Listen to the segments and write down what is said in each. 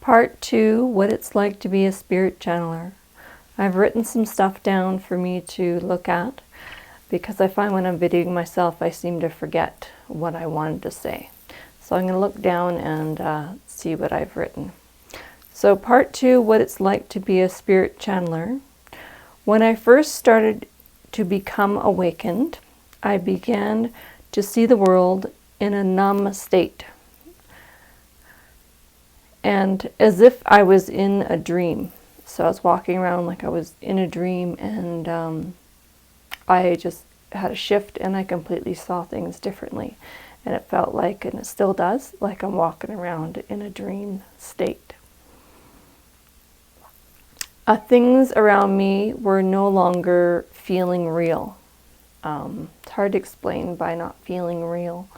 Part 2, what it's like to be a spirit channeler. I've written some stuff down for me to look at because I find when I'm videoing myself, I seem to forget what I wanted to say. So I'm going to look down and see what I've written. So part 2, what it's like to be a spirit channeler. When I first started to become awakened, I began to see the world in a numb state, and as if I was in a dream. So I was walking around like I was in a dream, and I just had a shift and I completely saw things differently. And it felt like, and it still does, like I'm walking around in a dream state. Things around me were no longer feeling real. It's hard to explain by not feeling real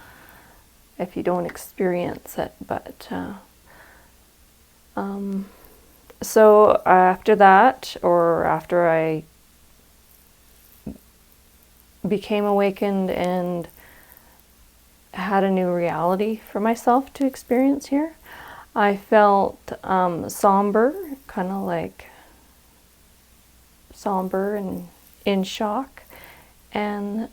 if you don't experience it, but so after that, or after I became awakened and had a new reality for myself to experience here, I felt somber, kind of like somber and in shock, and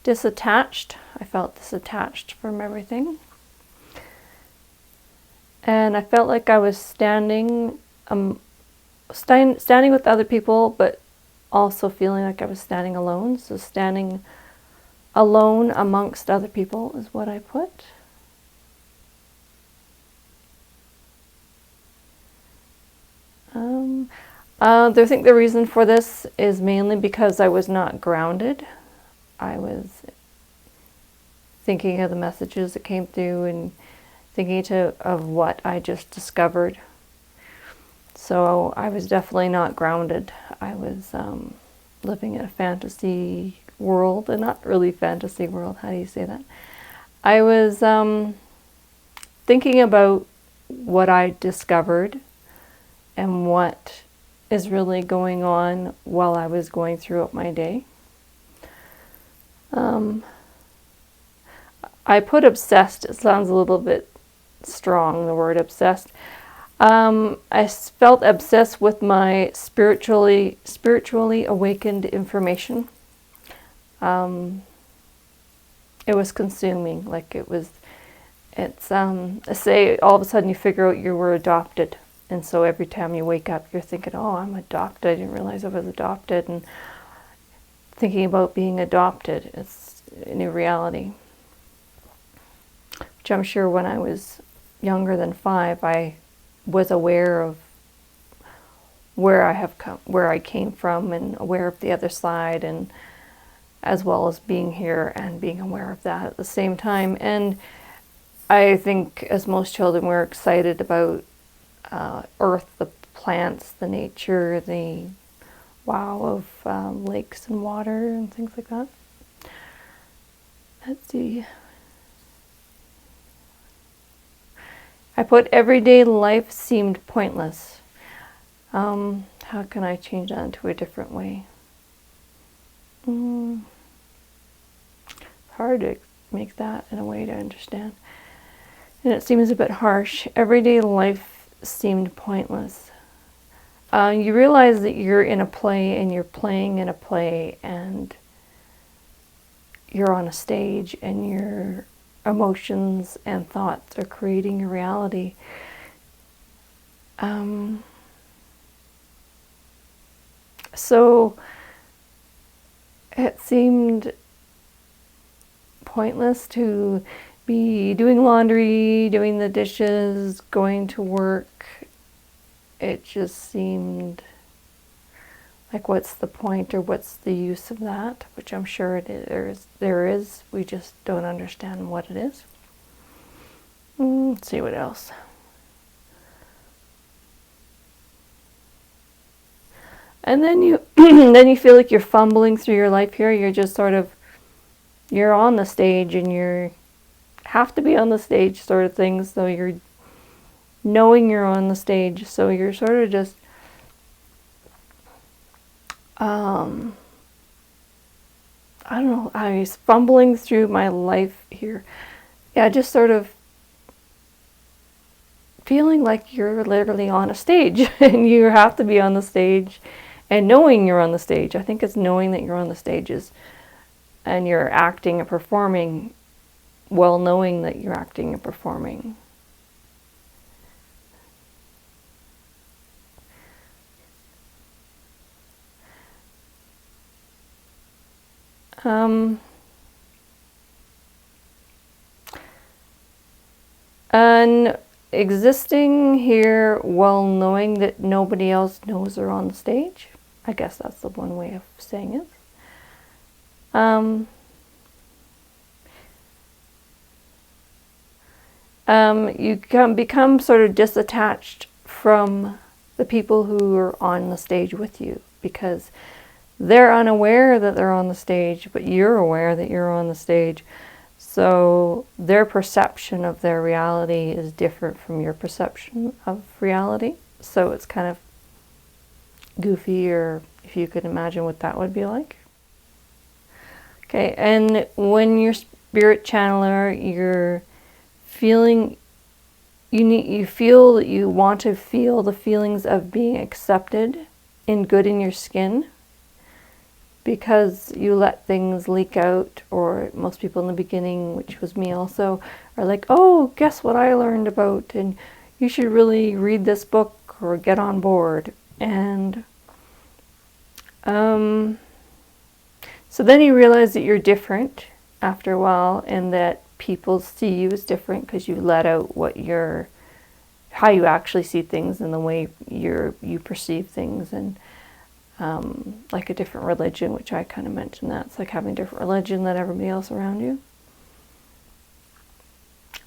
disattached. I felt disattached from everything. And I felt like I was standing with other people, but also feeling like I was standing alone. So standing alone amongst other people is what I put. I think the reason for this is mainly because I was not grounded. I was thinking of the messages that came through and thinking of what I just discovered. So I was definitely not grounded. I was living in a fantasy world, and not really fantasy world, how do you say that? I was thinking about what I discovered and what is really going on while I was going throughout my day. I put obsessed. It sounds a little bit strong, the word obsessed. I felt obsessed with my spiritually awakened information. It was consuming, like I say all of a sudden you figure out you were adopted. And so every time you wake up, you're thinking, oh, I'm adopted. I didn't realize I was adopted. And thinking about being adopted, it's a new reality. Which I'm sure when I was younger than 5, I was aware of where I came from, and aware of the other side, and as well as being here and being aware of that at the same time. And I think, as most children, we're excited about Earth, the plants, the nature, the wow of lakes and water and things like that. Let's see. I put everyday life seemed pointless. How can I change that into a different way? Hard to make that in a way to understand. And it seems a bit harsh. Everyday life seemed pointless. You realize that you're in a play and you're playing in a play and you're on a stage and your emotions and thoughts are creating your reality. So it seemed pointless to be doing laundry, doing the dishes, going to work. It just seemed like, what's the point, or what's the use of that? Which I'm sure there is. We just don't understand what it is. Let's see what else. And then you then you feel like you're fumbling through your life here. You're just sort of, you're on the stage and you have to be on the stage sort of thing. So you're knowing you're on the stage. So you're sort of just I don't know, I was fumbling through my life here. Yeah, just sort of feeling like you're literally on a stage and you have to be on the stage and knowing you're on the stage. I think it's knowing that you're on the stages and you're acting and performing while knowing that you're acting and performing. And existing here while knowing that nobody else knows they're on the stage. I guess that's the one way of saying it. You can become sort of disattached from the people who are on the stage with you, because they're unaware that they're on the stage, but you're aware that you're on the stage. So their perception of their reality is different from your perception of reality. So it's kind of goofy, or if you could imagine what that would be like. Okay, and when you're spirit channeler, you're feeling, you feel that you want to feel the feelings of being accepted and good in your skin, because you let things leak out, or most people in the beginning, which was me also, are like, oh, guess what I learned about, and you should really read this book or get on board. And so then you realize that you're different after a while, and that people see you as different because you let out how you actually see things and the way you perceive things. And like a different religion, which I kind of mentioned that. It's like having a different religion than everybody else around you.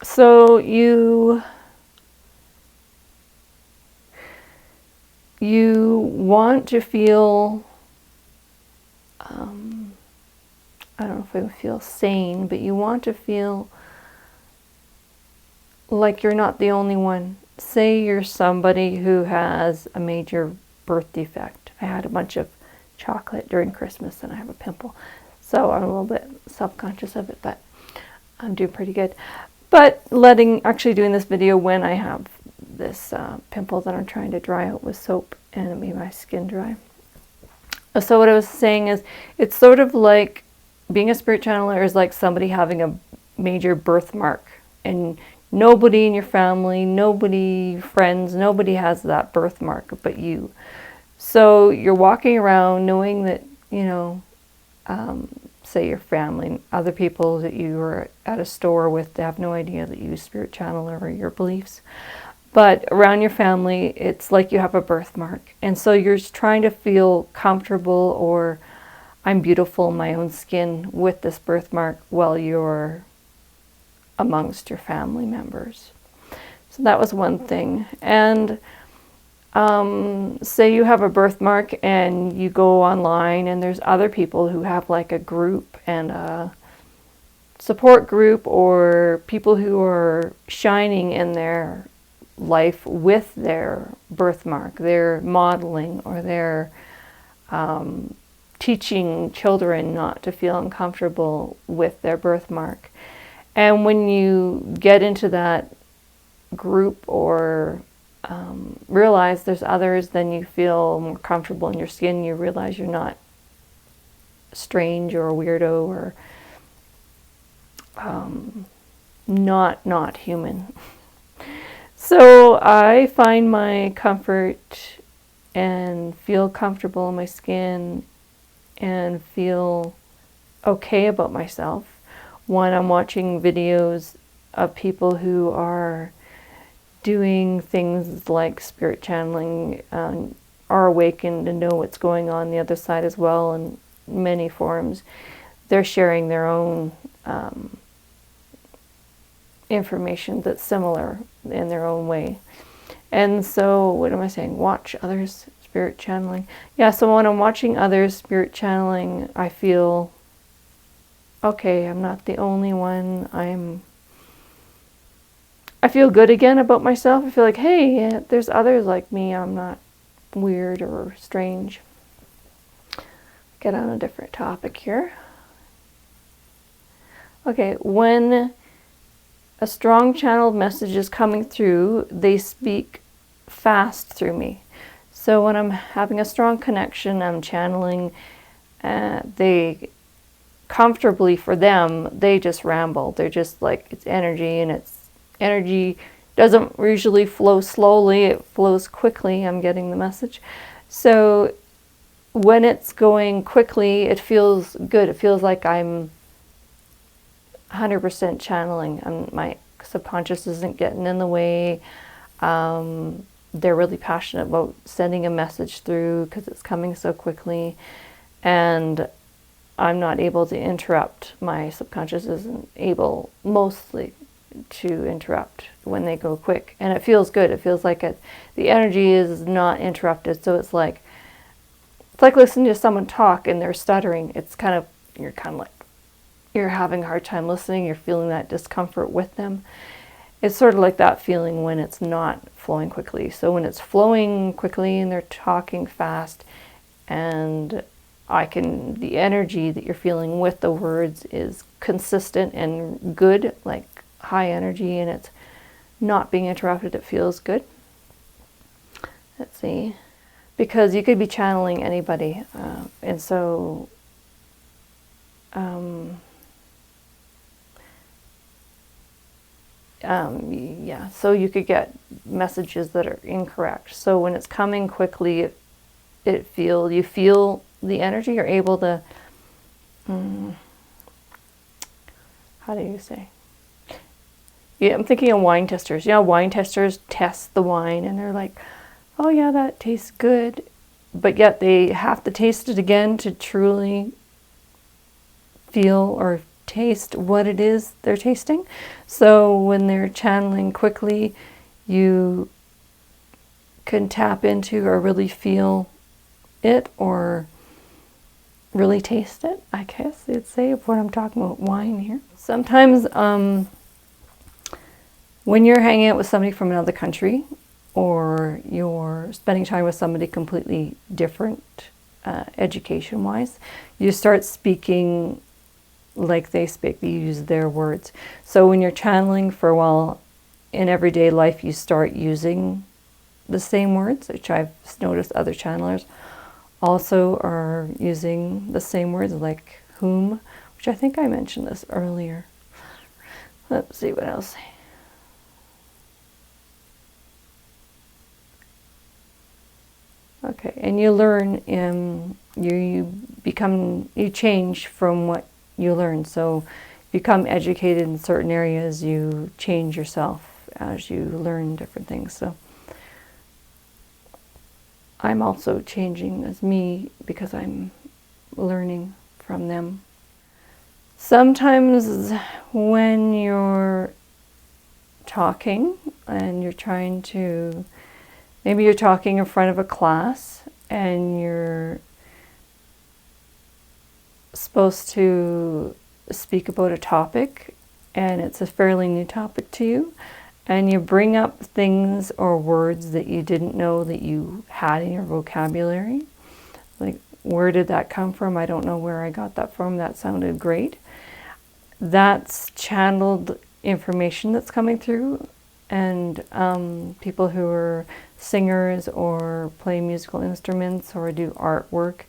So you want to feel, I don't know if I would feel sane, but you want to feel like you're not the only one. Say you're somebody who has a major birth defect. I had a bunch of chocolate during Christmas and I have a pimple. So I'm a little bit self-conscious of it, but I'm doing pretty good. But actually doing this video when I have this pimple that I'm trying to dry out with soap, and it made my skin dry. So what I was saying is, it's sort of like being a spirit channeler is like somebody having a major birthmark, and nobody in your family, friends, nobody has that birthmark but you. So you're walking around knowing that, say your family, other people that you were at a store with, they have no idea that you spirit channeler or your beliefs. But around your family, it's like you have a birthmark. And so you're trying to feel comfortable, or I'm beautiful in my own skin with this birthmark while you're amongst your family members. So that was one thing. And say you have a birthmark and you go online and there's other people who have like a group and a support group, or people who are shining in their life with their birthmark. They're modeling, or they're teaching children not to feel uncomfortable with their birthmark. And when you get into that group, or realize there's others, then you feel more comfortable in your skin. You realize you're not strange or a weirdo, or not human. So I find my comfort and feel comfortable in my skin and feel okay about myself when I'm watching videos of people who are doing things like spirit channeling, are awakened and know what's going on the other side as well. In many forums, they're sharing their own information that's similar in their own way. And so, what am I saying? Watch others spirit channeling. Yeah, so when I'm watching others spirit channeling, I feel, okay, I'm not the only one. I feel good again about myself. I feel like, hey, there's others like me. I'm not weird or strange. Get on a different topic here. Okay, when a strong channeled message is coming through, they speak fast through me. So when I'm having a strong connection, I'm channeling, they comfortably for them, they just ramble. They're just like, it's energy, and it's energy doesn't usually flow slowly, it flows quickly. I'm getting the message. So when it's going quickly, it feels good. It feels like I'm 100% channeling, and my subconscious isn't getting in the way. They're really passionate about sending a message through because it's coming so quickly, and I'm not able to interrupt. My subconscious isn't able mostly to interrupt when they go quick, and it feels good. It feels like the energy is not interrupted. So it's like listening to someone talk and they're stuttering. You're kind of like, you're having a hard time listening. You're feeling that discomfort with them. It's sort of like that feeling when it's not flowing quickly. So when it's flowing quickly and they're talking fast, and the energy that you're feeling with the words is consistent and good, like high energy, and it's not being interrupted, it feels good. Let's see. Because you could be channeling anybody, and so so you could get messages that are incorrect. So when it's coming quickly, you feel the energy. You're able to, how do you say? Yeah, I'm thinking of wine testers. Yeah, wine testers test the wine, and they're like, oh yeah, that tastes good, but yet they have to taste it again to truly feel or taste what it is they're tasting. So when they're channeling quickly, you can tap into or really feel it or really taste it, I guess you'd say, when I'm talking about wine here. Sometimes when you're hanging out with somebody from another country, or you're spending time with somebody completely different education-wise, you start speaking like they speak. You use their words. So when you're channeling for a while in everyday life, you start using the same words, which I've noticed other channelers also are using the same words, like whom, which I think I mentioned this earlier. Let's see what else. Okay, and you learn, you change from what you learn. So you become educated in certain areas, you change yourself as you learn different things. So I'm also changing as me because I'm learning from them. Sometimes when you're talking and you're trying to, maybe you're talking in front of a class and you're supposed to speak about a topic and it's a fairly new topic to you, and you bring up things or words that you didn't know that you had in your vocabulary. Like, where did that come from? I don't know where I got that from. That sounded great. That's channeled information that's coming through. And people who are singers or play musical instruments or do artwork,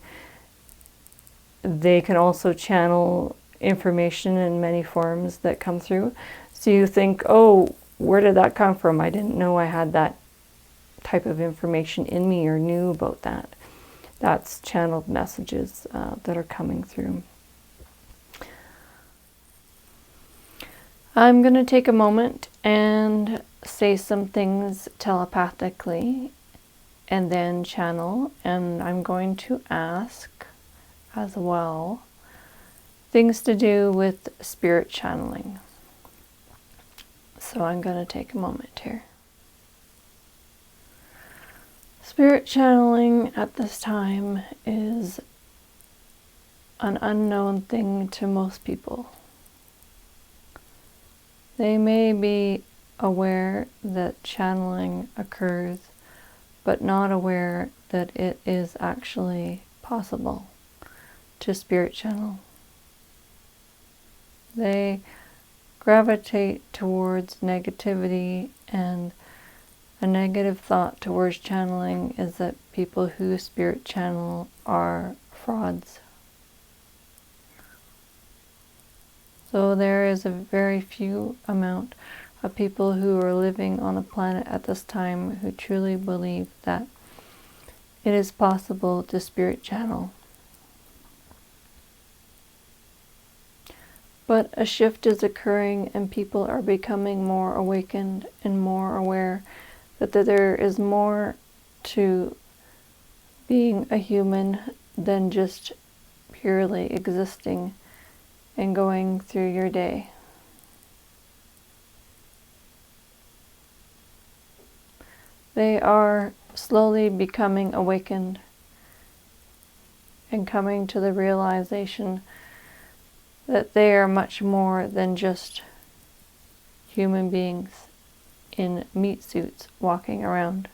they can also channel information in many forms that come through. So you think, oh, where did that come from? I didn't know I had that type of information in me or knew about that. That's channeled messages that are coming through. I'm going to take a moment and say some things telepathically and then channel, and I'm going to ask as well things to do with spirit channeling. So I'm going to take a moment here. Spirit channeling at this time is an unknown thing to most people. They may be aware that channeling occurs, but not aware that it is actually possible to spirit channel. They gravitate towards negativity, and a negative thought towards channeling is that people who spirit channel are frauds. So there is a very few amount of people who are living on the planet at this time who truly believe that it is possible to spirit channel. But a shift is occurring, and people are becoming more awakened and more aware that there is more to being a human than just purely existing and going through your day. They are slowly becoming awakened and coming to the realization that they are much more than just human beings in meat suits walking around.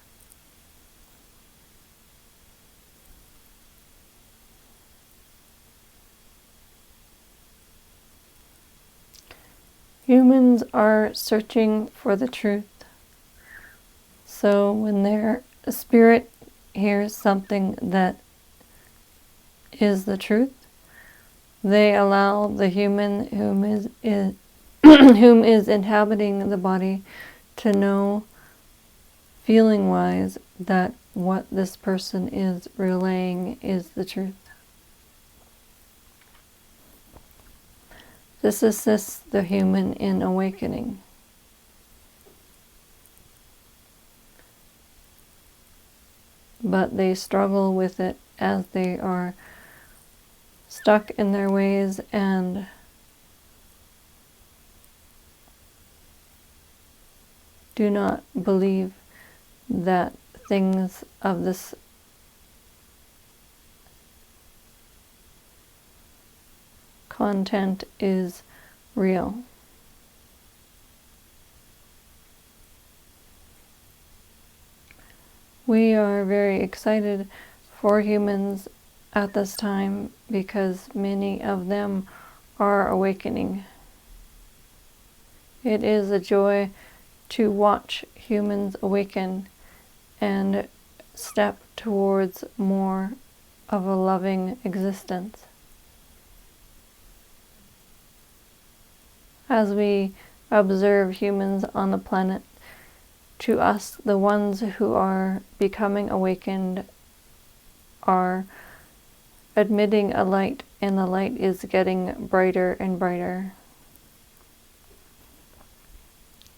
Humans are searching for the truth. So when their spirit hears something that is the truth, they allow the human whom is inhabiting the body to know, feeling-wise, that what this person is relaying is the truth. This assists the human in awakening. But they struggle with it as they are stuck in their ways and do not believe that things of this content is real. We are very excited for humans at this time because many of them are awakening. It is a joy to watch humans awaken and step towards more of a loving existence. As we observe humans on the planet, to us, the ones who are becoming awakened are admitting a light, and the light is getting brighter and brighter.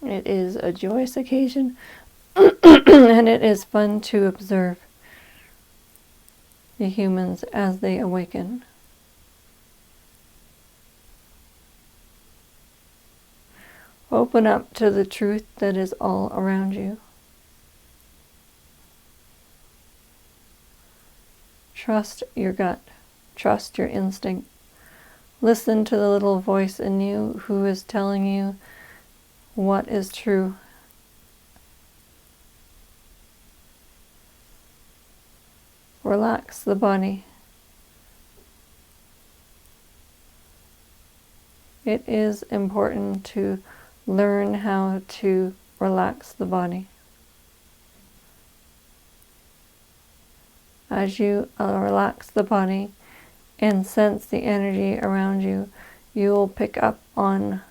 It is a joyous occasion, and it is fun to observe the humans as they awaken. Open up to the truth that is all around you. Trust your gut. Trust your instinct. Listen to the little voice in you who is telling you what is true. Relax the body. It is important to learn how to relax the body. As you relax the body and sense the energy around you, you will pick up on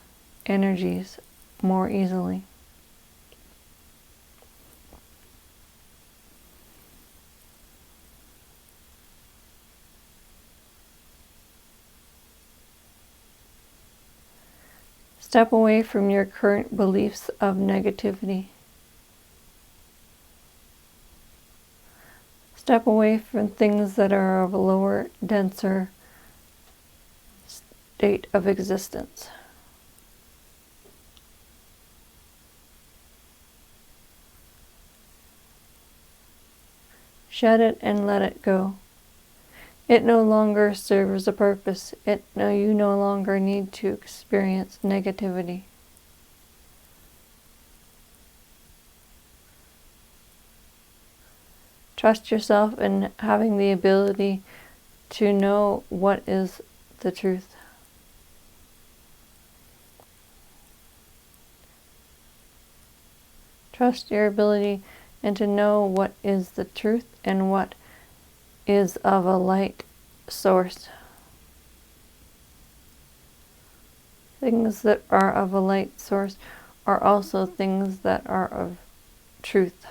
energies more easily. Step away from your current beliefs of negativity. Step away from things that are of a lower, denser state of existence. Shed it and let it go. It no longer serves a purpose. You no longer need to experience negativity. Trust yourself in having the ability to know what is the truth. Trust your ability and to know what is the truth and what is of a light source. Things that are of a light source are also things that are of truth.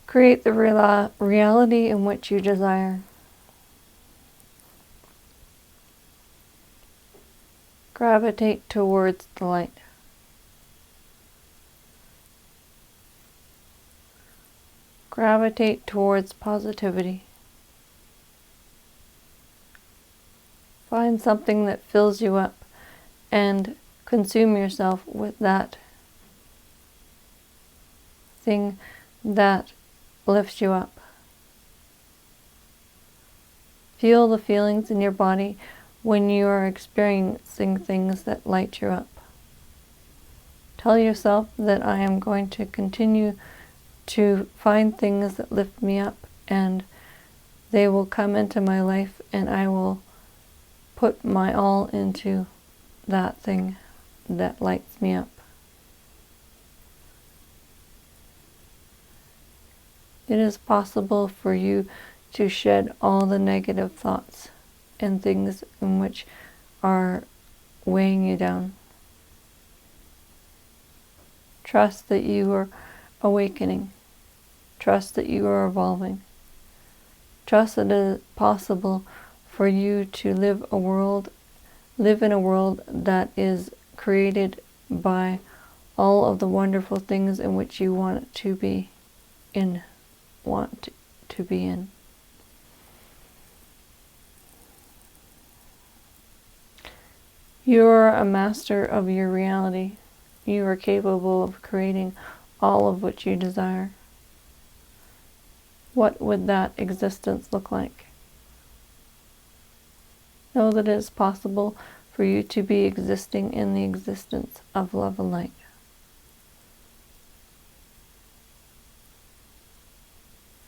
Create the reality in which you desire. Gravitate towards the light. Gravitate towards positivity. Find something that fills you up and consume yourself with that thing that lifts you up. Feel the feelings in your body when you are experiencing things that light you up. Tell yourself that I am going to continue to find things that lift me up, and they will come into my life, and I will put my all into that thing that lights me up. It is possible for you to shed all the negative thoughts and things in which are weighing you down. Trust that you are awakening. Trust that you are evolving. Trust that it is possible for you to live in a world that is created by all of the wonderful things in which you want to be in. You are a master of your reality. You are capable of creating all of what you desire. What would that existence look like? Know that it is possible for you to be existing in the existence of love and light.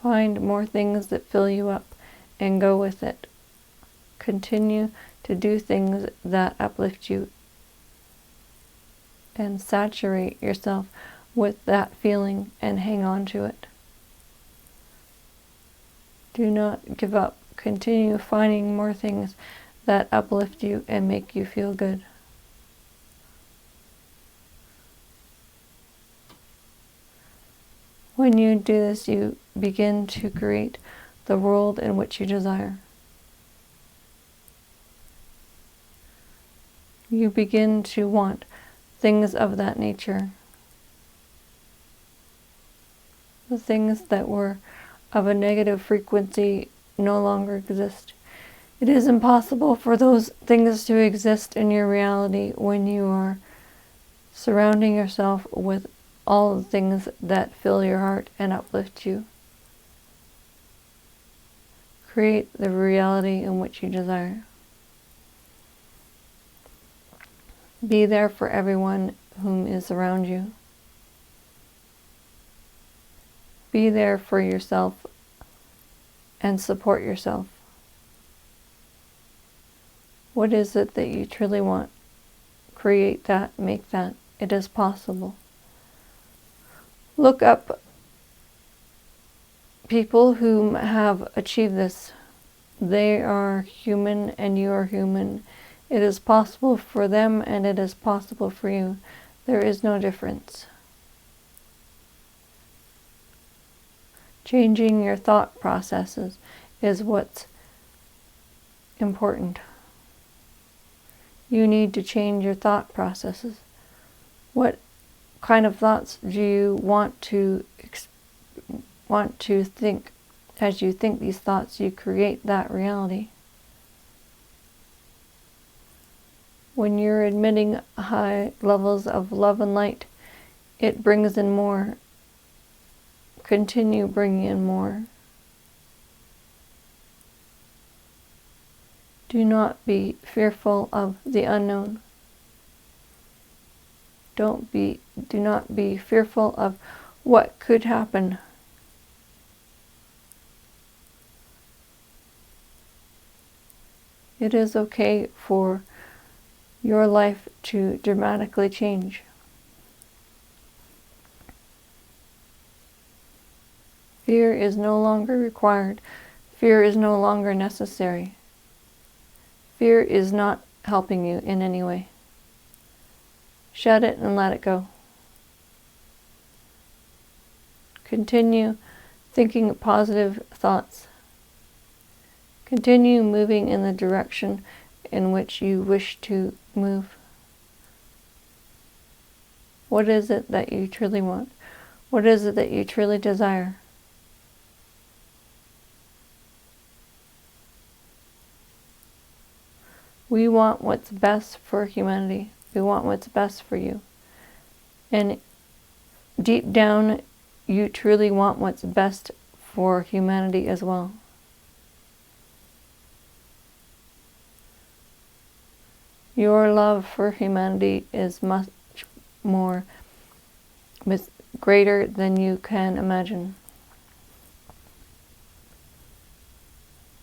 Find more things that fill you up and go with it. Continue to do things that uplift you and saturate yourself with that feeling and hang on to it. Do not give up. Continue finding more things that uplift you and make you feel good. When you do this, you begin to create the world in which you desire. You begin to want things of that nature. The things that were of a negative frequency no longer exist. It is impossible for those things to exist in your reality when you are surrounding yourself with all the things that fill your heart and uplift you. Create the reality in which you desire. Be there for everyone whom is around you. Be there for yourself and support yourself. What is it that you truly want? Create that, make that. It is possible. Look up people who have achieved this. They are human and you are human. It is possible for them and it is possible for you. There is no difference. Changing your thought processes is what's important. You need to change your thought processes. What kind of thoughts do you want to think? As you think these thoughts, you create that reality. When you're admitting high levels of love and light, it brings in more. Continue bringing in more. Do not be fearful of the unknown. Do not be fearful of what could happen. It is okay for your life to dramatically change. Fear is no longer required. Fear is no longer necessary. Fear is not helping you in any way. Shut it and let it go. Continue thinking positive thoughts. Continue moving in the direction in which you wish to move. What is it that you truly want? What is it that you truly desire? We want what's best for humanity. We want what's best for you. And deep down, you truly want what's best for humanity as well. Your love for humanity is much more, greater than you can imagine.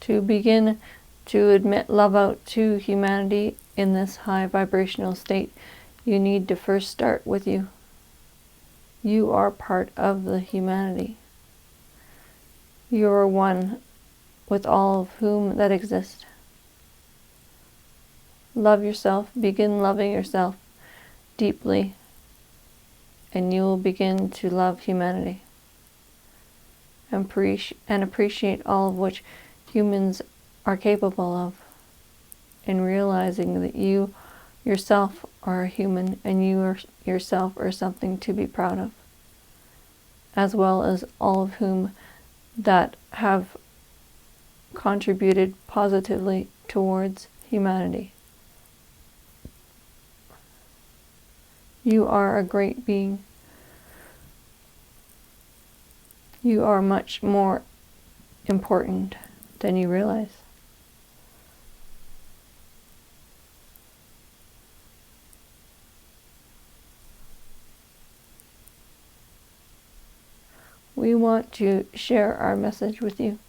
To begin to admit love out to humanity in this high vibrational state, you need to first start with you. You are part of the humanity. You are one with all of whom that exist. Love yourself. Begin loving yourself deeply, and you will begin to love humanity and appreciate all of which humans are capable of, in realizing that you yourself are a human and you yourself are something to be proud of, as well as all of whom that have contributed positively towards humanity. You are a great being. You are much more important than you realize. We want to share our message with you.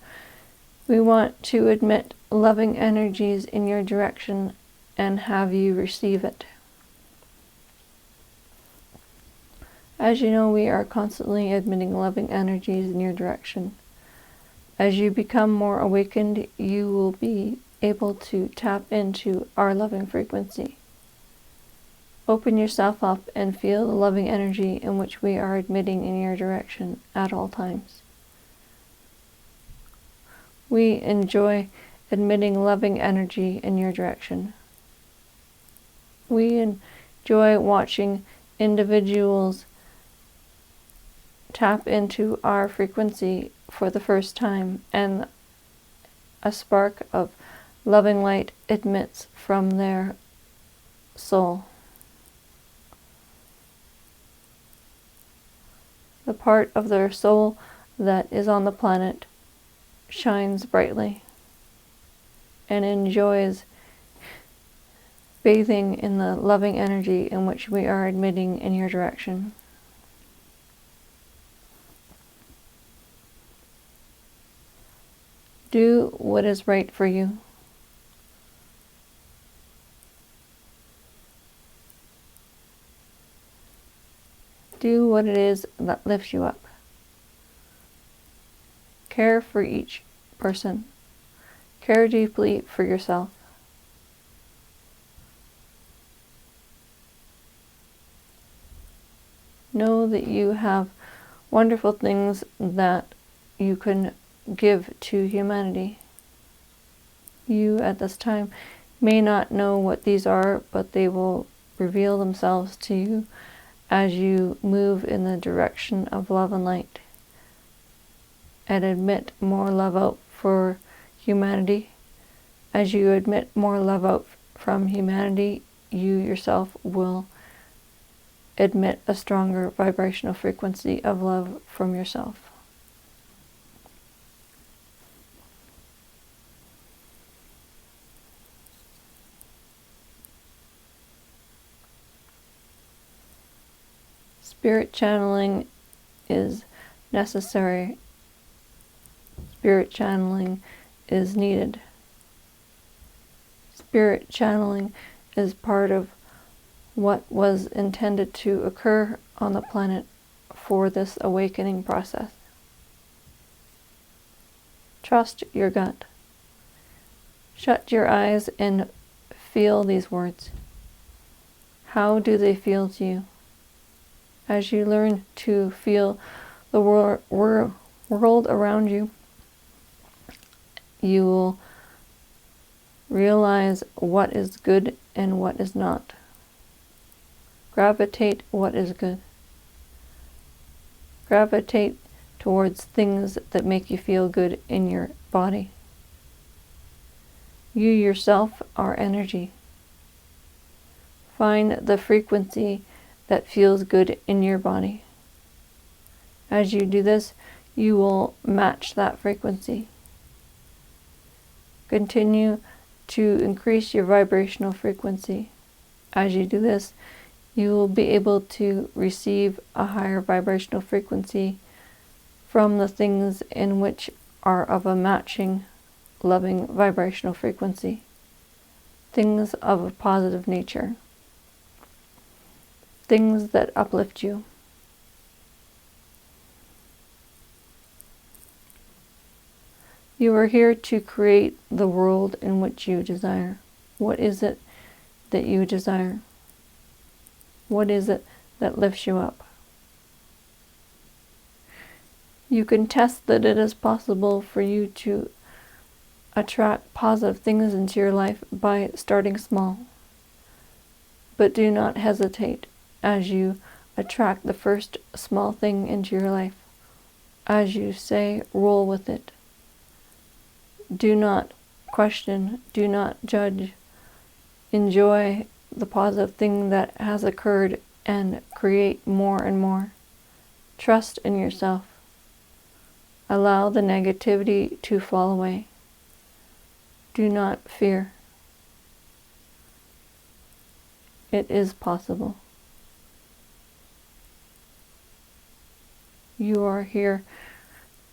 We want to admit loving energies in your direction and have you receive it. As you know, we are constantly admitting loving energies in your direction. As you become more awakened, you will be able to tap into our loving frequency. Open yourself up and feel the loving energy in which we are admitting in your direction at all times. We enjoy admitting loving energy in your direction. We enjoy watching individuals tap into our frequency for the first time, and a spark of loving light emits from their soul. The part of their soul that is on the planet shines brightly and enjoys bathing in the loving energy in which we are admitting in your direction. Do what is right for you. Do what it is that lifts you up. Care for each person. Care deeply for yourself. Know that you have wonderful things that you can give to humanity. You at this time may not know what these are, but they will reveal themselves to you as you move in the direction of love and light and admit more love out for humanity. As you admit more love out from humanity, you yourself will admit a stronger vibrational frequency of love from yourself. Spirit channeling is necessary. Spirit channeling is needed. Spirit channeling is part of what was intended to occur on the planet for this awakening process. Trust your gut. Shut your eyes and feel these words. How do they feel to you? As you learn to feel the world around you, you will realize what is good and what is not. Gravitate what is good. Gravitate towards things that make you feel good in your body. You yourself are energy. Find the frequency that feels good in your body. As you do this, you will match that frequency. Continue to increase your vibrational frequency. As you do this, you will be able to receive a higher vibrational frequency from the things in which are of a matching, loving vibrational frequency. Things of a positive nature. Things that uplift you. You are here to create the world in which you desire. What is it that you desire? What is it that lifts you up? You can test that it is possible for you to attract positive things into your life by starting small. But do not hesitate as you attract the first small thing into your life. As you say, roll with it. Do not question, do not judge. Enjoy the positive thing that has occurred and create more and more. Trust in yourself. Allow the negativity to fall away. Do not fear. It is possible. You are here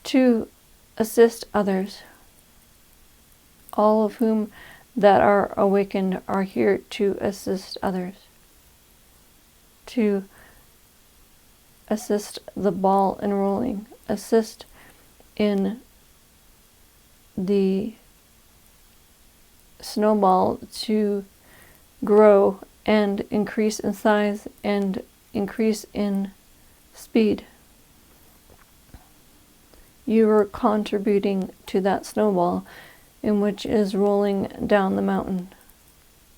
to assist others. All of whom that are awakened are here to assist others. To assist the ball in rolling. Assist in the snowball to grow and increase in size and increase in speed. You are contributing to that snowball in which is rolling down the mountain.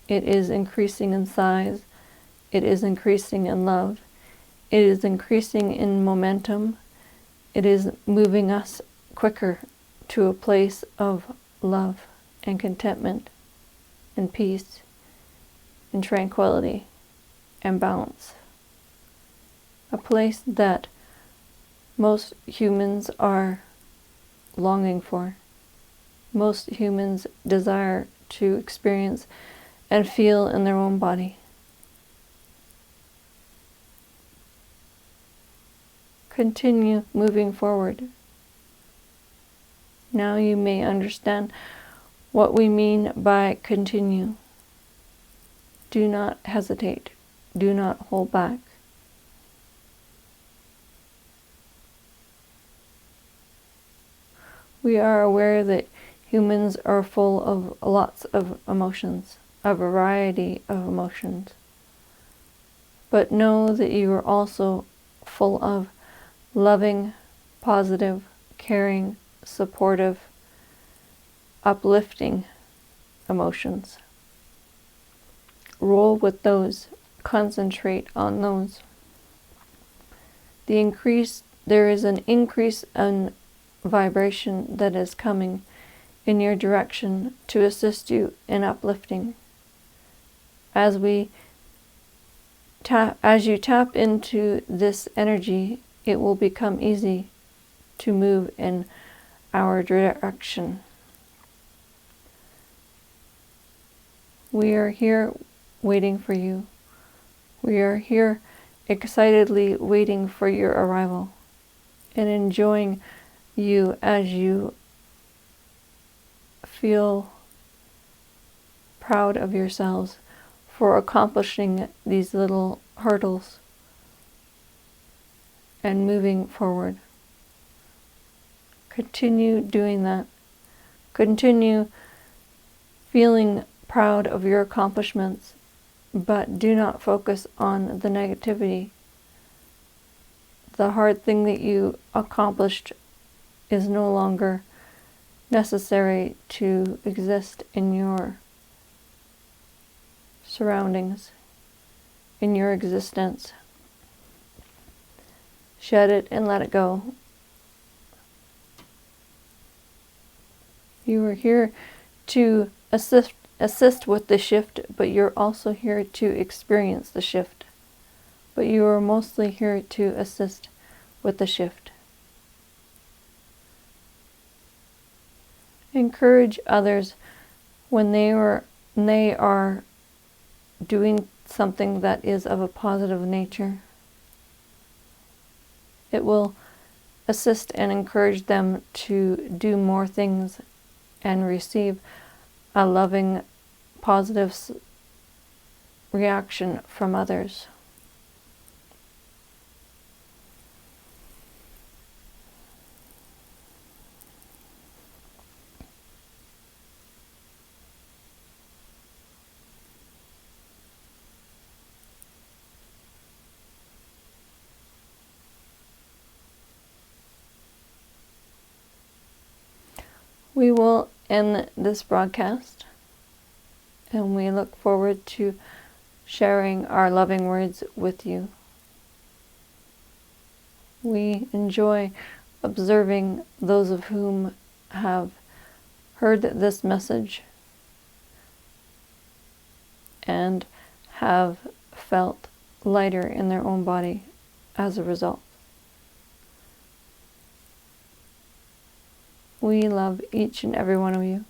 It is increasing in size. It is increasing in love. It is increasing in momentum. It is moving us quicker to a place of love and contentment and peace and tranquility and balance. A place that most humans are longing for. Most humans desire to experience and feel in their own body. Continue moving forward. Now you may understand what we mean by continue. Do not hesitate. Do not hold back. We are aware that humans are full of lots of emotions, a variety of emotions. But know that you are also full of loving, positive, caring, supportive, uplifting emotions. Roll with those. Concentrate on those. There is an increase in vibration that is coming in your direction to assist you in uplifting. As you tap into this energy, it will become easy to move in our direction. We are here waiting for you. We are here excitedly waiting for your arrival and enjoying you as you feel proud of yourselves for accomplishing these little hurdles and moving forward. Continue doing that Continue feeling proud of your accomplishments, but do not focus on the negativity. The hard thing that you accomplished is no longer necessary to exist in your surroundings, in your existence. Shed it and let it go. You are here to assist with the shift, but you're also here to experience the shift. But you are mostly here to assist with the shift. Encourage others when they are doing something that is of a positive nature. It will assist and encourage them to do more things and receive a loving, positive reaction from others. We will end this broadcast, and we look forward to sharing our loving words with you. We enjoy observing those of whom have heard this message and have felt lighter in their own body as a result. We love each and every one of you.